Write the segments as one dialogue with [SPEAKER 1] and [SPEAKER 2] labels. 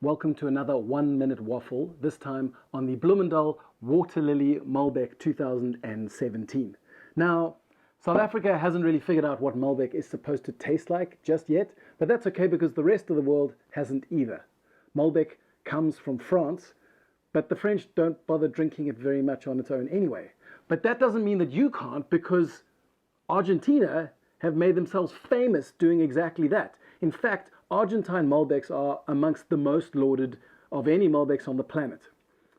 [SPEAKER 1] Welcome to another 1-minute waffle, this time on the Bloemendal Waterlily Malbec 2017. Now, South Africa hasn't really figured out what Malbec is supposed to taste like just yet, but that's okay because the rest of the world hasn't either. Malbec comes from France, but the French don't bother drinking it very much on its own anyway. But that doesn't mean that you can't, because Argentina have made themselves famous doing exactly that. In fact, Argentine Malbecs are amongst the most lauded of any Malbecs on the planet.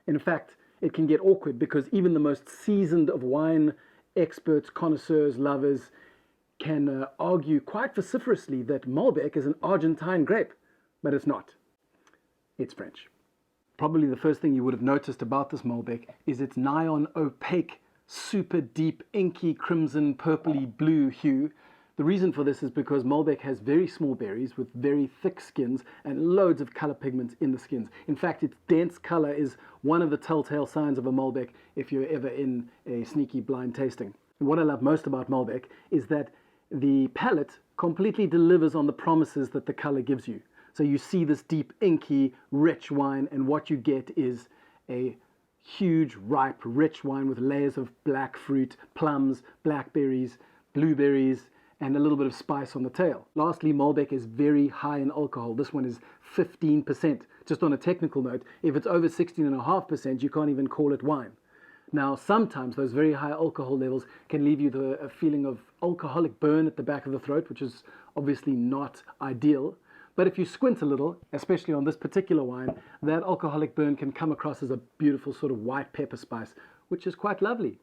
[SPEAKER 1] In fact, it can get awkward because even the most seasoned of wine experts, connoisseurs, lovers can argue quite vociferously that Malbec is an Argentine grape, but it's not. It's French. Probably the first thing you would have noticed about this Malbec is its nigh on opaque, super deep, inky, crimson, purpley blue hue. The reason for this is because Malbec has very small berries with very thick skins and loads of color pigments in the skins. In fact, its dense color is one of the telltale signs of a Malbec if you're ever in a sneaky blind tasting. And what I love most about Malbec is that the palate completely delivers on the promises that the color gives you. So you see this deep, inky, rich wine, and what you get is a huge, ripe, rich wine with layers of black fruit, plums, blackberries, blueberries, and a little bit of spice on the tail. Lastly, Malbec is very high in alcohol. This one is 15%. Just on a technical note, if it's over 16.5%, you can't even call it wine. Now, sometimes those very high alcohol levels can leave you a feeling of alcoholic burn at the back of the throat, which is obviously not ideal. But if you squint a little, especially on this particular wine, that alcoholic burn can come across as a beautiful sort of white pepper spice, which is quite lovely.